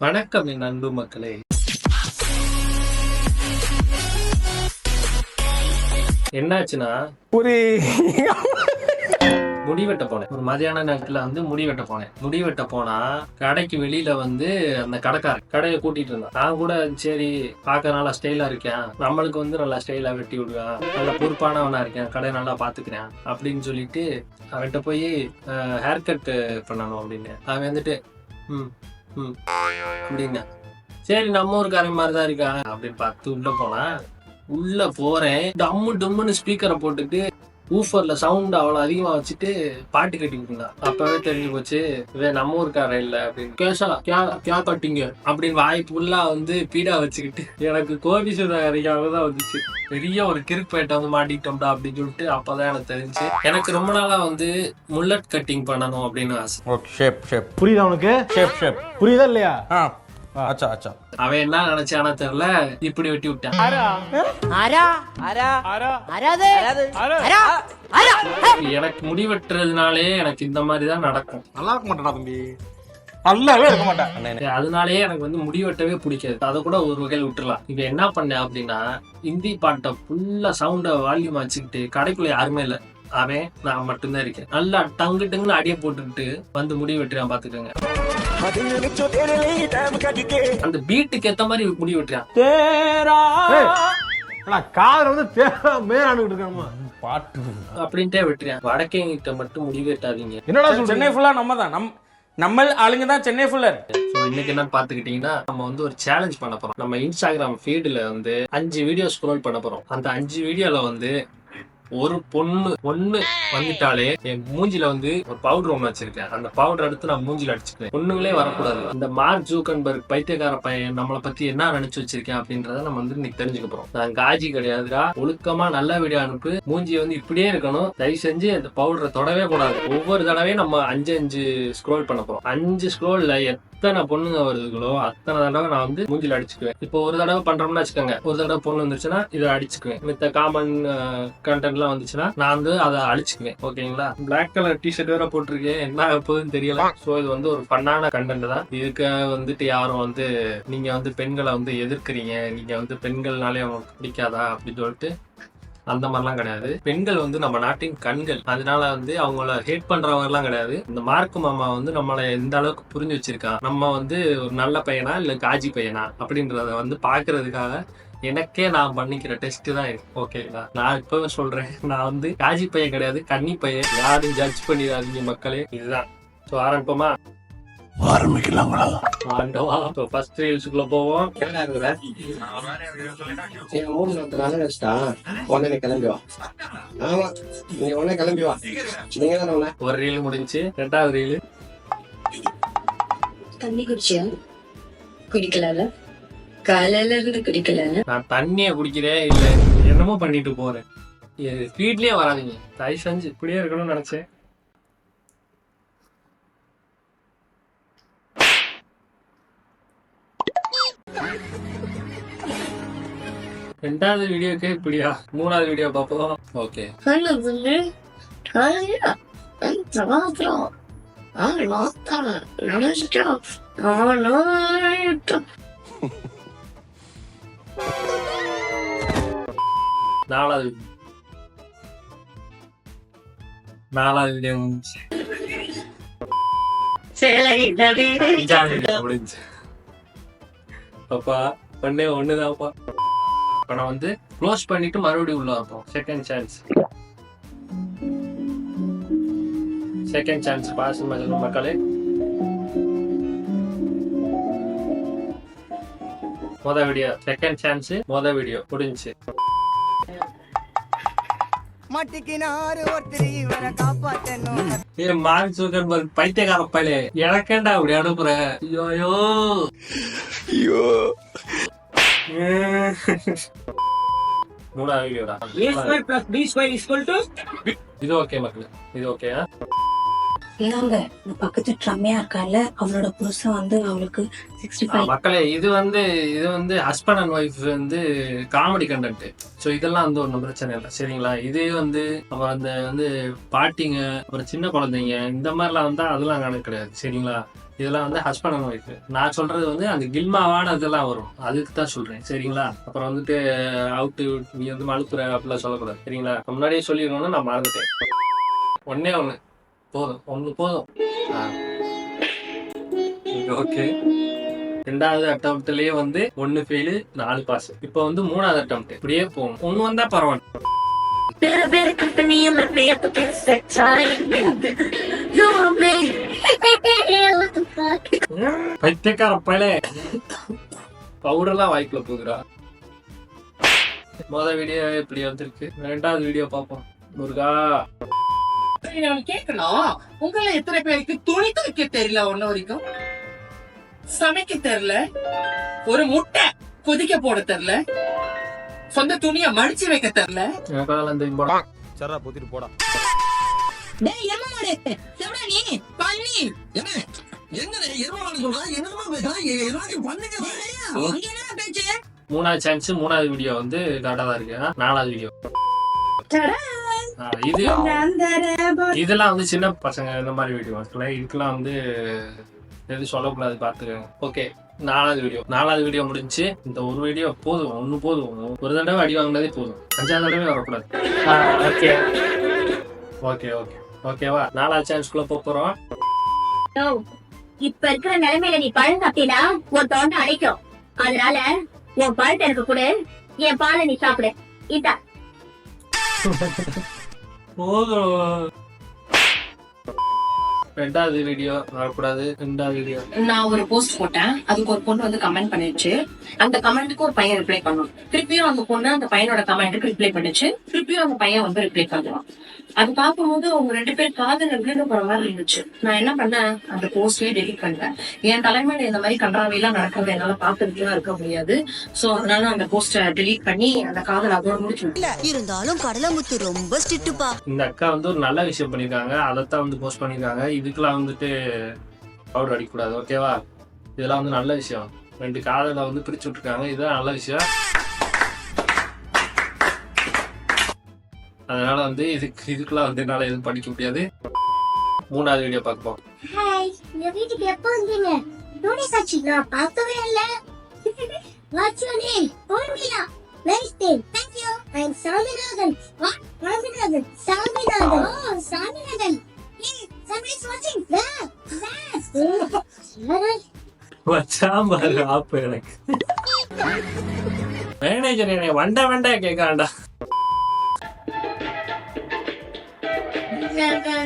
வணக்கம் என் அன்பு மக்களே. என்னாச்சுன்னா முடி வெட்ட போனேன். ஒரு மதியான நேரத்துல முடி வெட்ட போனேன். முடி வெட்ட போனா கடைக்கு வெளியில அந்த கடையை கூட்டிட்டு இருந்தான். நான் கூட சரி பார்க்க நல்லா ஸ்டைலா இருக்கேன், நம்மளுக்கு நல்லா ஸ்டைலா வெட்டி விடுவேன், நல்லா பொறுப்பானவனா இருக்கேன், கடை நல்லா பாத்துக்கிறேன் அப்படின்னு சொல்லிட்டு அவன்கிட்ட போய் ஹேர் கட் பண்ணணும் அப்படின்னு அவன் அப்படின்னா சரி நம்ம ஊருக்காரன் மாதிரிதான் இருக்கான் அப்படின்னு பார்த்து உள்ள போறேன். டம்மு டம்முன்னு ஸ்பீக்கரை போட்டுட்டு ஊஃபர்ல சவுண்ட் அவ்வளவு அதிகமா வச்சுட்டு பாட்டு கட்டிக்கிட்டு இருந்தா. அப்பவே தெரிஞ்சு போச்சு இவன் நம்ம ஊருக்காரன் இல்ல அப்படின்னு. கேஷா கே கட்டிங்க அப்படின்னு வாய்ப்புல்லா பீடா வச்சுக்கிட்டு எனக்கு கோபிசுதான் வந்துச்சு. பெரிய ஒரு கிறுப்பேட்டை மாட்டிக்கிட்டோம்டா அப்படின்னு சொல்லிட்டு அப்பதான் எனக்கு தெரிஞ்சு. எனக்கு ரொம்ப நாளா முல்லட் கட்டிங் பண்ணணும் அப்படின்னு ஆசை. புரியுதா உனக்கு? புரியுதா இல்லையா? அவன் என்ன நினைச்சானா தெரியல, இப்படி வெட்டி விட்டான். எனக்கு முடி வெட்டுறதுனாலே எனக்கு இந்த மாதிரிதான் நடக்கும். நல்லா இருக்க மாட்டா தம்பி, நல்லாவே இருக்க மாட்டேன். அதனாலயே எனக்கு முடி வெட்டவே பிடிக்காது. அதை கூட ஒரு வகையில் விட்டுறலாம். இப்ப என்ன பண்ணேன் அப்படின்னா, இந்தி பாட்டை ஃபுல்லா சவுண்ட வால்யூம் வச்சுக்கிட்டு கடைக்குள்ள யாருமே இல்லை, அவன் நான் மட்டும்தான் இருக்கேன். நல்லா டங்குன்னு அடியை போட்டுக்கிட்டு முடி வெட்டுறான் பாத்துக்கோங்க. அந்த பீட்டுக்கு ஏத்த மாதிரி முடி வெட்டுறான். பாட்டு அப்படின்ட்டே வெட்டுறான். வடக்கேங்கிட்ட மட்டும் முடி வெட்டாதீங்க. என்னடா சென்னை ஃபுல்லா நம்ம ஆளுங்க தான் சென்னை ஃபுல்லா இருக்கு. இன்னைக்கு என்னன்னு பாத்துக்கிட்டீங்கன்னா, நம்ம ஒரு சேலஞ்ச் பண்ண போறோம். நம்ம இன்ஸ்டாகிராம் ஃபீடுல 5 வீடியோ ஸ்க்ரோல் பண்ண போறோம். அந்த 5 வீடியோல ஒரு பொண்ணு வந்துட்டாலே என் மூஞ்சில ஒரு பவுடர் ஒண்ணு வச்சிருக்கேன். அந்த பவுடர் எடுத்து நான் மூஞ்சில அடிச்சுக்கிறேன். பொண்ணுங்களே வரக்கூடாது. இந்த மார்க் ஜூக்கன்பர்க் பைத்தியக்கார பையன் நம்மளை பத்தி என்ன நினைச்சு வச்சிருக்கேன் அப்படின்றத நம்ம இன்னைக்கு தெரிஞ்சுக்க போறோம். நான் காஜி கிடையாதுடா, ஒழுக்கமா நல்ல வீடியோ அனுப்பு, மூஞ்சி இப்படியே இருக்கணும், தயவு செஞ்சு அந்த பவுடரை தொடவே கூடாது. ஒவ்வொரு தடவையும் நம்ம 5 ஸ்க்ரோல் பண்ண போறோம். 5 ஸ்க்ரோல்ல எத்தனை பொண்ணுங்க வருதுங்களோ அத்தனை தடவை நான் மூஞ்சில அடிச்சுக்குவேன். இப்போ ஒரு தடவை பண்றோம்னு வச்சுக்கோங்க, ஒரு தடவை பொண்ணு வந்துச்சுன்னா இதை அடிச்சுக்குவேன். மித்த காமன் கண்டென்ட் எல்லாம் வந்துச்சுன்னா நான் அதை அழிச்சுக்குவேன். ஓகேங்களா? பிளாக் கலர் டிஷர்ட் வேற போட்டிருக்கேன், என்ன எப்போதுன்னு தெரியல. சோ இது ஒரு ஃபன்னான கண்டென்ட் தான். இதுக்கு யாரும் நீங்க பெண்களை எதிர்க்கிறீங்க, நீங்க பெண்கள்னாலே அவங்களுக்கு பிடிக்காதா அப்படின்னு சொல்லிட்டு அந்த மாதிரிலாம் கிடையாது. பெண்கள் நம்ம நாட்டின் கண்கள். அதனால அவங்கள ஹேட் பண்றவங்க எல்லாம் கிடையாது. இந்த மார்க்கு மாமா நம்மளை எந்த அளவுக்கு புரிஞ்சு வச்சிருக்கான், நம்ம ஒரு நல்ல பையனா இல்ல காஜி பையனா அப்படின்றத பாக்குறதுக்காக எனக்கே நான் பண்ணிக்கிற டெஸ்ட் தான் இருக்கு. ஓகேங்களா? நான் இப்பவே சொல்றேன், நான் காஜி பையன் கிடையாது, கன்னி பையன். யாரும் ஜட்ஜ் பண்ணிடாதீங்க மக்களே. இதுதான். ஸோ ஆரம்பிப்போமா? ஆரம்பிக்கலாங்களா? ஃபர்ஸ்ட் ரீல்ஸுக்குள்ள போவோம். ஒரு ரீல் முடிஞ்சு, 2வது ரீல். தண்ணி குடிச்சியா? குடிக்கல, காலையில இருந்து குடிக்கல. நான் தண்ணிய குடிக்கிறேன் இல்ல என்னமோ பண்ணிட்டு போறேன். வீட்லயே வராதிங்க தயவு செஞ்சு. இப்படியே இருக்கணும்னு நினைச்சேன். ரெண்டாவது வீடியோக்கே இப்படியா? 3வது வீடியோ பார்ப்போம். ஓகே. நாலாவது வீடியோ முடிஞ்சு. பாப்பா ஒண்ணுதான்ப்பா. இப்ப நான் க்ளோஸ் பண்ணிட்டு மறுபடியும் உள்ள வைப்போம். செகண்ட் சான்ஸ் பாஸ் மக்களே. வீடியோ செகண்ட் சான்ஸ், வீடியோ முடிஞ்சு. மார்க் ஜூக்கன்பர்க் பைத்தியக்கார பையலே, எனக்கேண்டா அப்படி அனுப்புற? ஐயோ 3வது வீடியோடா. இது ஓகே மக்களே, இது ஓகே. ஏங்க இந்த பக்கத்து ரம்யா இருக்கால, அவளோட புருஷன் அவளுக்கு 65. மக்களே இது husband and wife comedy content. So இதெல்லாம் ஒன்றும் பிரச்சனை இல்லை, சரிங்களா? இதே அப்புறம் அந்த பாட்டிங்க, அப்புறம் சின்ன குழந்தைங்க, இந்த மாதிரிலாம் அதெல்லாம் கணக்கு கிடையாது, சரிங்களா? இதெல்லாம் வந்து ஹஸ்பண்ட் அண்ட் ஒய்ஃப். நான் சொல்றது வந்து அந்த கில்மாவான இதெல்லாம் வரும், அதுக்கு தான் சொல்றேன் சரிங்களா. அப்புறம் வந்துட்டு அவுட்டு நீ வந்து மழுப்புற அப்படிலாம் சொல்லக்கூடாது சரிங்களா. முன்னாடியே சொல்லிடணும்னு நான் மறந்துட்டேன். ஒன்னே ஒன்று போதும், ஒன்று போதும். ஓகே. 2வது அட்டம்ப்ட்லயே வந்து 1 ஃபெயிலு 4 பாஸ். இப்போ வந்து 3வது அட்டம்ப்ட் இப்படியே போகும். 1 வந்தா பரவாயில்ல. பைத்தியக்கார பயலே, பவுடர்லாம் வாய்க்குள்ள போகுதுடா. முதல் வீடியோ இப்படி வந்திருக்கு, 2வது வீடியோ பார்ப்போம். முருகா நான் கேட்கணும், உங்களை எத்தனை பேருக்கு துணி துவைக்க தெரியல? ஒண்ணு வரைக்கும் சமைக்க தெரியல, ஒரு முட்டை கொதிக்க போட தெரியல, சொந்த துணியை மடிச்சு வைக்க தெரியல. எனக்கு அதெல்லாம் தெரியும் போடா. சரா போத்திட்டு போடா. டேய் எருமாடு, செவடா நீ பண்ணி என்ன என்னடா எருமாடு சொல்றா? என்னமா பேசுறா? ஏதாவது பண்ணுங்க. அங்க என்ன பேச்சு? 3வது சான்ஸ், 3வது வீடியோ வந்து கரெக்டா தான் இருக்கு. 4வது வீடியோ இது இதெல்லாம் வந்து சின்ன பசங்க இந்த மாதிரி வீடியோ இதுக்கெல்லாம் வந்து எதுவும் சொல்லக்கூடாது, பாத்துக்கோங்க. ஓகே, 4வது வீடியோ முடிஞ்சு. இந்த ஒரு வீடியோ போதும், 1 போதும். ஒரு தடவை அடி வாங்கினதே போதும், 5வது தடவை வரக்கூடாது. ஓகே ஓகே ஓகே ஓகேவா. 4வது சான்ஸ்குள்ள போறோம். இப்ப இருக்கிற நிலைமையில நீ பழம் சாப்பிட்டீங்கன்னா உன் தொண்டை அடைக்கும். அதனால உன் பழத்தை எனக்கு கொடு, என் பாலை நீ சாப்பிடு. இதா போதும். 2வது வீடியோ வரக்கூடாது. 2வது வீடியோ நான் ஒரு போஸ்ட் போட்டேன், அதுக்கு ஒரு பொண்ணு வந்து கமெண்ட் பண்ணிடுச்சு. அந்த கமெண்ட்டுக்கு ஒரு பையன் ரிப்ளை பண்ணும். திருப்பியும் அந்த பொண்ணு அந்த பையனோட கமெண்ட்டுக்கு ரிப்ளை பண்ணுச்சு. திருப்பியும் அந்த பையன் வந்து ரிப்ளை பண்ணுவான். அது பார்க்கும்போது அவங்க 2 பேர் காதல விழுந்து போற மாதிரி இருந்துச்சு. நான் என்ன பண்ணேன், அந்த போஸ்டே டெலிட் பண்ணிட்டேன். என் தலைமையில இந்த மாதிரி கன்றாவையெல்லாம் நடக்கிறது என்னால பார்த்துட்டுலாம் இருக்க முடியாது. சோ அதனால அந்த போஸ்ட டெலிட் பண்ணி அந்த காதல் அதோட முடிச்சு. இருந்தாலும் கடலமுத்து ரொம்ப ஸ்ட்ரிக்ட்டுப்பா. இந்த அக்கா வந்து ஒரு நல்ல விஷயம் பண்ணிருக்காங்க, அதைத்தான் வந்து போஸ்ட் பண்ணிருக்காங்க. இதுக்கெல்லாம் வந்துட்டு பவுடர் அடிக்கக்கூடாது ஓகேவா. இதெல்லாம் வந்து நல்ல விஷயம். 2 காதலை வந்து பிரிச்சு விட்டுருக்காங்க, இதுதான் நல்ல விஷயம். அதனால வந்து இதுக்கெல்லாம் வந்து என்னால எதுவும் படிக்க முடியாது. 3வது வீடியோ பார்ப்போம். ஹாய், இந்த வீட்டுக்கு எப்போ வந்தீங்க? நோட்டீஸ் ஆச்சு, நான் பார்க்கவே இல்ல. What's your name? Urmila. Nice name. Thank you. I am Saminathan. What? Saminathan. Saminathan. Oh, Saminathan. Hey, somebody is watching. There. There. வச்சாம ஆப்பு எனக்கு மேனேஜர் என்னை வண்டா கேட்காண்டா.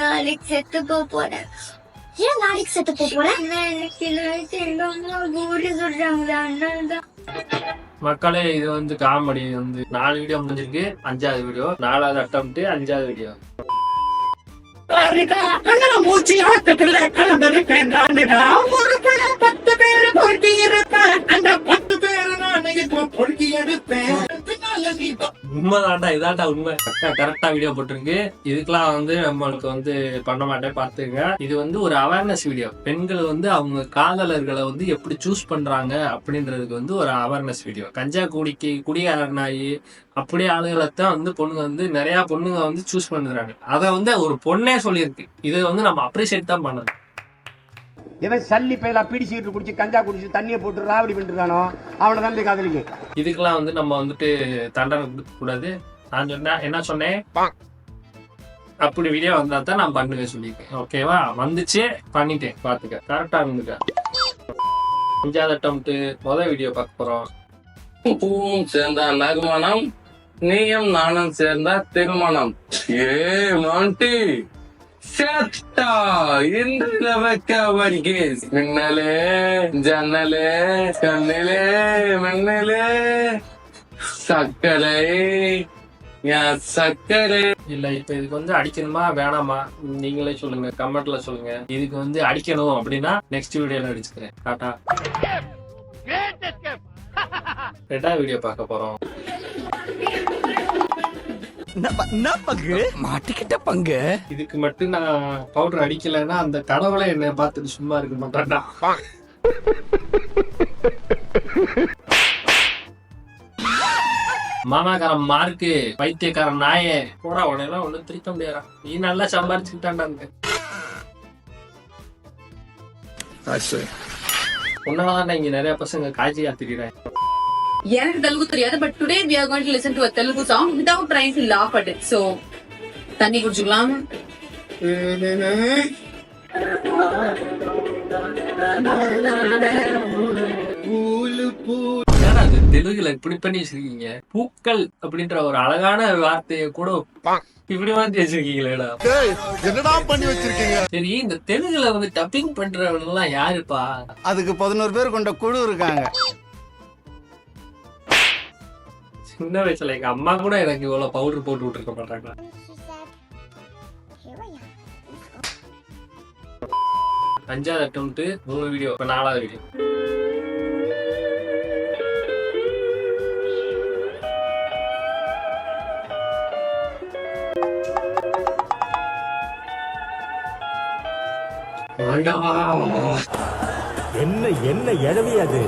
நாளைக்கு செத்து போறேன். ஏன் நாளைக்கு செத்து போறேன்? மக்களே, இது வந்து காமெடி. வந்து 4 வீடியோ முடிஞ்சிருக்கு, 5வது வீடியோ, 4வது அட்டம்ப்ட், 5வது வீடியோ. மூச்சு ஆட்டத்துல கலந்திருப்பேன். ஒரு 10 பேரு பொறுக்கி இருப்பேன். அந்த 10 பேரு நான் இப்போ பொறுக்கி எடுப்பேன். உண்மைதான்டா, இதான்டா உண்மை. கரெக்டா வீடியோ போட்டிருக்கு. இதுக்கெல்லாம் வந்து நம்மளுக்கு வந்து பண்ண மாட்டேன், பாத்துங்க. இது வந்து ஒரு அவேர்னஸ் வீடியோ. பெண்கள் வந்து அவங்க காதலர்களை வந்து எப்படி சூஸ் பண்றாங்க அப்படின்றதுக்கு வந்து ஒரு அவேர்னஸ் வீடியோ. கஞ்சா குடிகாரனாயி அப்படியே ஆளுகளைத்தான் வந்து பொண்ணுங்க வந்து நிறைய பொண்ணுங்க வந்து சூஸ் பண்ணுறாங்க. அதை வந்து ஒரு பொண்ணே சொல்லியிருக்கு. இதை வந்து நம்ம அப்ரிஷியேட் தான் பண்ணணும். இவன் சல்லி பயிலா பிடிச்சிட்டு குடிச்சு கஞ்சா குடிச்சு தண்ணியை போட்டு ராவடி பண்ணிருக்கானோ அவனை தான் போய் காதலிக்கு. இதுக்கெல்லாம் வந்து நம்ம வந்துட்டு தண்டனை கொடுக்க கூடாது. நான் சொன்னேன், என்ன சொன்னேன், அப்படி வீடியோ வந்தா தான் நான் பண்ணுவேன் சொல்லியிருக்கேன் ஓகேவா. வந்துச்சு, பண்ணிட்டேன், பாத்துக்க. கரெக்டா இருந்துக்க. 5வது அட்டம்ப்ட், முதல் வீடியோ பார்க்க போறோம். பூவும் சேர்ந்தா நறுமணம், நீயும் நானும் சேர்ந்தா திருமணம். ஏ மாண்டி செட்டா இன்று வைக்க வர்கீஸ். மின்னலே ஜன்னலே கண்ணிலே மின்னலே சக்கரை சக்கரை. இல்ல, இப்ப இதுக்கு வந்து அடிக்கணுமா வேணாமா நீங்களே சொல்லுங்க, கமெண்ட்ல சொல்லுங்க. இதுக்கு வந்து அடிக்கணும் அப்படின்னா நெக்ஸ்ட் வீடியோல அடிச்சுக்கிறேன். டாடா. 2வது வீடியோ பார்க்க போறோம். மாட்டிக்கிட்ட பங்கு. இதுக்கு மட்டும் நான் பவுடர் அடிக்கலைன்னா அந்த கடவுளை என்ன பார்த்துட்டு சும்மா இருக்க மாட்டான்டா. மாமாக்காரன் மார்க்கு, பைத்தியக்காரன் நாயே, போடா. உனையெல்லாம் ஒண்ணும் திரிக்க முடியாதா, நீ நல்லா சம்பாரிச்சுக்கிட்டான்டா. உன்னதான் இங்க நிறைய பசங்க காய்ச்சியா திரிறாங்க. எனக்கு தெலுங்கு தெரியாது, but today we are going to listen to a Telugu song without trying to laugh at it. So தண்ணி குடிச்சுக்கலாம். ஏன்னா அது தெலுங்குல இப்படி பண்ணி வச்சிருக்கீங்க. பூக்கள் அப்படின்ற ஒரு அழகான வார்த்தையை கூட இப்படி மாத்தி வச்சிருக்கீங்களேடா. என்னடா பண்ணி வச்சிருக்கீங்க? சரி, இந்த தெலுங்குல வந்து டப்பிங் பண்றவங்க எல்லாம் யாருப்பா? அதுக்கு 11 பேர் கொண்ட குழு இருக்காங்க. சின்ன வயசுல எங்க அம்மா கூட எனக்கு இவ்வளவு பவுடர் போட்டு விட்டுருக்க மாட்டாங்களா? 5வது அட்டெம்ப்ட் 3 வீடியோ, இப்ப 4வது வீடியோ. என்ன எழவி அது?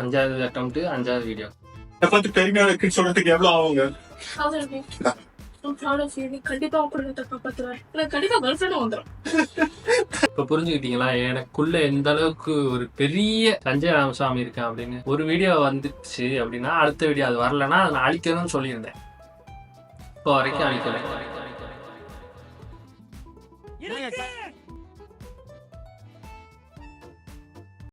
5வது அட்டெம்ப்ட் 5வது வீடியோ. பத்தி பெரிய சொல்றதுக்கு எவ்வளவு ஆகுங்க? கண்டிப்பா வந்துடும். இப்ப புரிஞ்சுக்கிட்டீங்களா எனக்குள்ள எந்த அளவுக்கு ஒரு பெரிய சஞ்சய் ராமசாமி இருக்கேன் அப்படின்னு? ஒரு வீடியோ வந்துச்சு அப்படின்னா அடுத்த வீடியோ அது வரலன்னா அதை நான் அழிக்கணும்னு சொல்லியிருந்தேன். இப்போ வரைக்கும் அழிக்கல.